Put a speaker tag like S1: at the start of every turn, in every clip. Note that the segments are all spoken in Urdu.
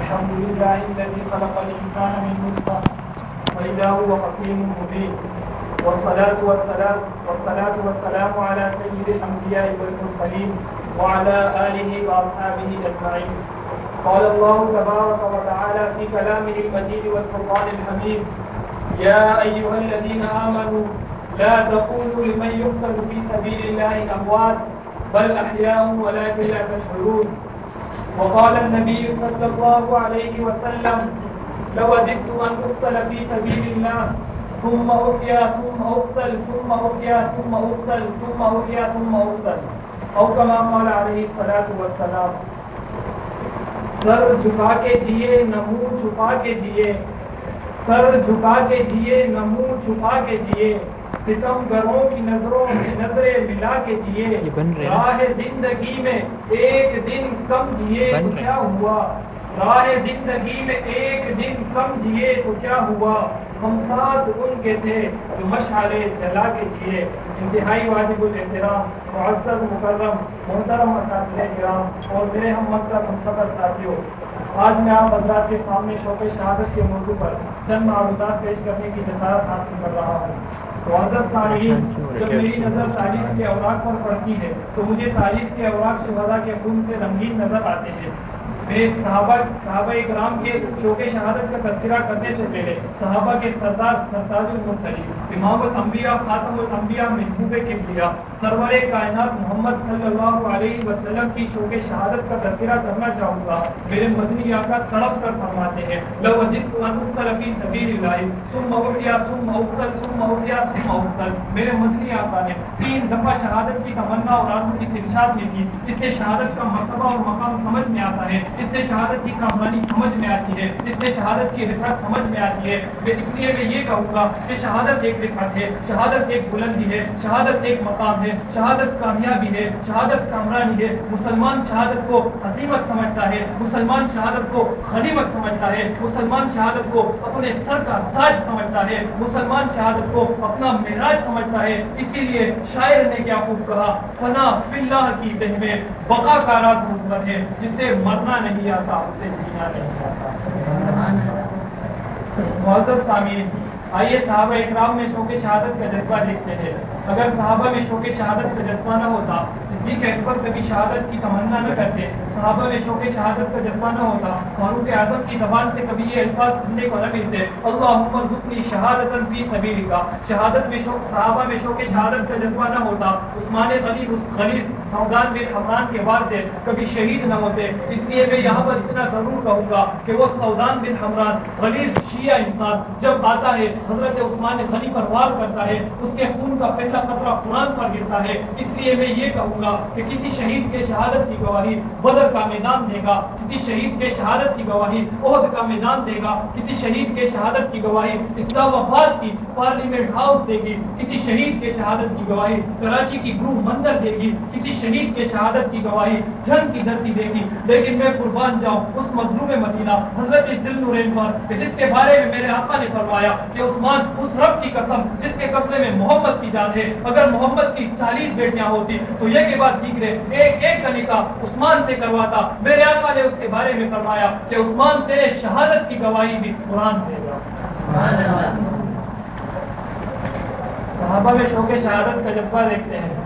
S1: الحمد لله الذي خلق الإنسان من نطفة فإذا هو خصيم مبين والصلاة والسلام على سيد الأنبياء والمرسلين وعلى آله وأصحابه أجمعين. قال الله تبارك وتعالى في كلامه المجيد والفرقان الحميد: يا أيها الذين آمنوا لا تقولوا لمن يقتل في سبيل الله أموات بل أحياء ولكن لا تشعرون. وقال النبي صلى الله عليه وسلم: لوددت أن أقتل في سبيل الله ثم أحيا ثم أقتل ثم أحيا ثم أقتل ثم أحيا ثم أقتل، أو كما قال عليه الصلاة والسلام. سر جھکا کے جیے نہ منہ چھپا کے جیے، سر جھکا کے جیے نہ منہ چھپا کے جیے، ستم گروں کی نظروں سے نظریں ملا کے جیے، راہ زندگی میں ایک دن کم جیے تو کیا ہوا، راہ زندگی میں ایک دن کم جیے تو کیا ہوا، ہم ساتھ ان کے تھے جو مشعلے جلا کے جیے. انتہائی واجب الاحترام معزز مکرم محترم اساتذہ کرام اور میرے ہم مکتب منصفر ساتھیوں، آج میں آپ حضرات کے سامنے شوق شہادت کے موضوع پر چند معروضات پیش کرنے کی جسارت حاصل کر رہا ہوں. معزز سامعین، جب میری نظر تاریخ کے اوراق پر پڑتی ہے تو مجھے تاریخ کے اوراق شہداء کے خون سے رنگین نظر آتے ہیں. میں صحابہ کرام کے شوق شہادت کا تذکرہ کرنے سے پہلے صحابہ کے سردار سرتاج المرسلین امام الانبیاء خاتم الانبیاء محبوب کبریا سرور کائنات محمد صلی اللہ علیہ وسلم کی شوق شہادت کا تذکرہ کرنا چاہوں گا. میرے مدنی آقا تڑپ کر فرماتے ہیں: لوددت ان اقتل فی سبیل اللہ ثم احیا ثم اقتل ثم احیا ثم اقتل. میرے مدنی آقا نے 3 دفعہ شہادت کی تمنا اور آرزو اس ارشاد میں کی. اس سے شہادت کا مرتبہ اور مقام سمجھ میں آتا ہے، اس سے شہادت کی کامرانی سمجھ میں آتی ہے، اس سے شہادت کی رفعت سمجھ میں آتی ہے. اس لیے میں یہ کہوں گا کہ شہادت ایک رفعت ہے، شہادت ایک بلندی ہے، شہادت ایک مقام ہے، شہادت کامیابی ہے، شہادت کامرانی ہے. مسلمان شہادت کو عظیمت سمجھتا ہے، مسلمان شہادت کو غنیمت سمجھتا ہے، مسلمان شہادت کو اپنے سر کا تاج سمجھتا ہے، مسلمان شہادت کو اپنا معراج سمجھتا ہے. اسی لیے شاعر نے کیا خوب کہا: فنا فی اللہ کی دہ میں بقا کا راز مثبت ہے، جسے مرنا نہیں آتا اسے جینا نہیں آتا. معزز سامعین، آئیے صحابہ اکرام میں شوق شہادت کا جذبہ دیکھتے ہیں. اگر صحابہ میں شوق شہادت کا جذبہ نہ ہوتا، صدیق اکبر کبھی شہادت کی تمنا نہ کرتے، صحابہ میں شوق شہادت کا جذبہ نہ ہوتا، فاروق اعظم کی زبان سے کبھی یہ الفاظ سننے کو نہ ملتے: اللہم ارزقنی شہادۃ فی سبیلک. صحابہ میں شوق شہادت کا جذبہ نہ ہوتا، عثمان غنی سعدان بن عمران کے بعد سے کبھی شہید نہ ہوتے. اس لیے میں یہاں پر اتنا ضرور کہوں گا کہ وہ سعدان بن عمران غلیظ شیعہ انسان جب آتا ہے حضرت عثمان غنی پر وار کرتا ہے، اس کے خون کا پہلا قطرہ قرآن پر گرتا ہے. اس لیے میں یہ کہوں گا کہ کسی شہید کے شہادت کی گواہی بدر کا میدان دے گا، کسی شہید کے شہادت کی گواہی احد کا میدان دے گا، کسی شہید کے شہادت کی گواہی اسلام آباد کی پارلیمنٹ ہاؤس دے گی، کسی شہید کے شہادت کی گواہی کراچی کی گروہ مندر دے گی، کسی شہید کے شہادت کی گواہی جنگ کی دھرتی دے گی. لیکن میں قربان جاؤں اس مظلوم مدینہ حضرت ذی النورین پر کہ جس کے بارے میں میرے آقا نے فرمایا کہ عثمان اس رب کی قسم جس کے قبضے میں محمد کی جان ہے، اگر محمد کی 40 بیٹیاں ہوتی تو یہ کے بعد دیگرے ایک ایک کا نکاح عثمان سے کرواتا. میرے آقا نے اس کے بارے میں فرمایا کہ عثمان تیرے شہادت کی گواہی بھی قرآن دے گا. صحابہ میں شوق شہادت کا جذبہ دیکھتے ہیں.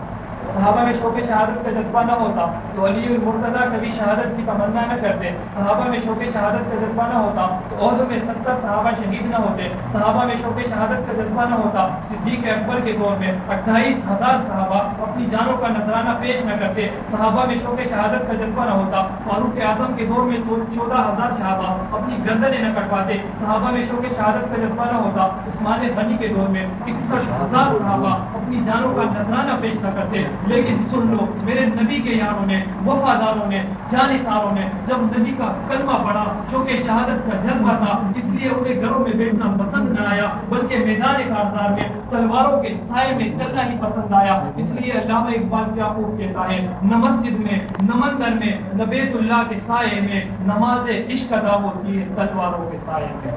S1: صحابہ میں شوق شہادت کا جذبہ نہ ہوتا تو علی المرتضیٰ کبھی شہادت کی تمنا نہ کرتے. صحابہ میں شوق شہادت کا جذبہ نہ ہوتا تو احد میں 70 صحابہ شہید نہ ہوتے. صحابہ میں شوق شہادت کا جذبہ نہ ہوتا، صدیق اکبر کے دور میں 28,000 صحابہ اپنی جانوں کا نذرانہ پیش نہ کرتے. صحابہ میں شوق شہادت کا جذبہ نہ ہوتا، فاروق اعظم کے دور میں 14,000 صحابہ اپنی گردنیں نہ کٹواتے. صحابہ میں شوق شہادت کا جذبہ نہ ہوتا، عثمان غنی کے دور میں 61,000 صحابہ اپنی جانوں کا نذرانہ پیش نہ کرتے. لیکن سن لو، میرے نبی کے یاروں نے، وفاداروں نے، جانثاروں نے جب نبی کا کلمہ پڑھا، شوق شہادت کا جذبہ تھا، اس لیے انہیں گھروں میں بیٹھنا پسند نہ آیا بلکہ میدان کارزار میں تلواروں کے سائے میں چلنا ہی پسند آیا. اس لیے علامہ اقبال کیا خوب کہتا ہے: نہ مسجد میں، نہ مندر میں، نہ بیت اللہ کے سائے میں، نماز عشق ادا ہوتی ہے تلواروں کے سائے میں.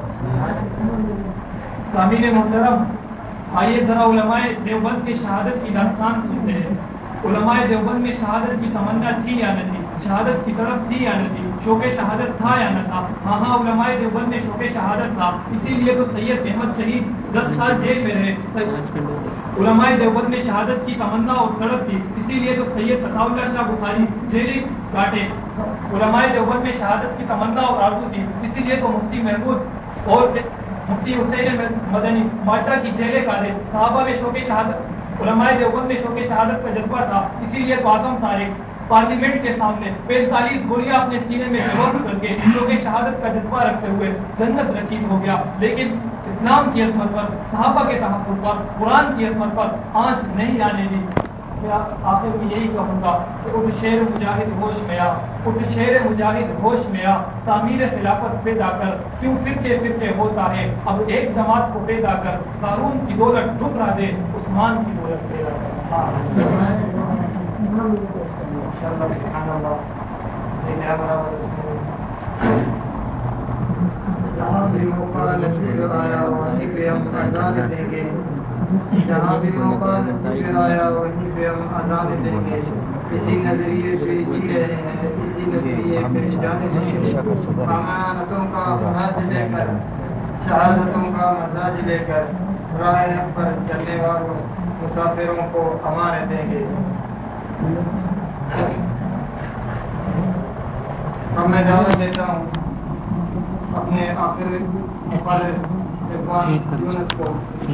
S1: سامعین محترم، آئیے ذرا علماء دیوبند کی شہادت کی داستان سنتے ہیں. علماء دیوبند میں شہادت کی تمنا تھی یا نہ تھی؟ شہادت کی طرف تھی یا نہ تھی؟ شوق شہادت تھا یا نہ تھا؟ ہاں علماء دیوبند میں شوق شہادت تھا، اسی لیے تو سید احمد شہید 10 سال جیل میں رہے۔ علماء دیوبند میں شہادت کی تمنا اور طلب تھی، اسی لیے تو سید عطا اللہ شاہ بخاری جیل کاٹے۔ علماء دیوبند میں شہادت کی تمنا اور آرزو تھی، اسی لیے تو مفتی محمود اور مفتی حسین مدنی مالٹا کی جیلیں کاٹے۔ صحابہ میں شوق شہادت، علماء دیوبند میں شوق شہادت کا جذبہ تھا، اسی لیے تو اعظم طارق پارلیمنٹ کے سامنے 45 گولیاں اپنے سینے میں بےہوش کر کے شوق شہادت کا جذبہ رکھتے ہوئے جنت نصیب ہو گیا۔ لیکن اسلام کی عظمت پر، صحابہ کے تحفظ پر، قرآن کی عظمت پر آنچ نہیں آنے دی۔ آخر میں یہی کہوں گا کہ اٹھ شیر مجاہد ہوش میں آ، اٹھ شیر مجاہد ہوش میں آ، تعمیر خلافت پیدا کر، کیوں فرقے فرقے ہوتا ہے، اب ایک جماعت کو پیدا کر، قارون کی دولت ٹھکرا دے، عثمان کی دولت پیدا کر۔
S2: جہاں بھی موقع نصیب آیا وہیں پہ ہم اذان دیں گے، جہاں بھی موقع نصیب آیا وہیں پہ ہم اذان دیں گے، اسی نظریے پہ جی رہے ہیں، اسی نظریے پہ جانے دیں گے، امانتوں کا مزاج لے کر، شہادتوں کا مزاج لے کر، راہ حق پر چلنے والوں مسافروں کو امان دیں گے۔ اب میں دعوت دیتا ہوں اپنے آخر یونس کو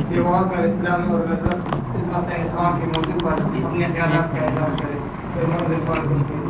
S2: کہ وہ کر اسلام اور عزت خدمت انسان کے موضوع پر اپنے خیالات کا اظہار کرے۔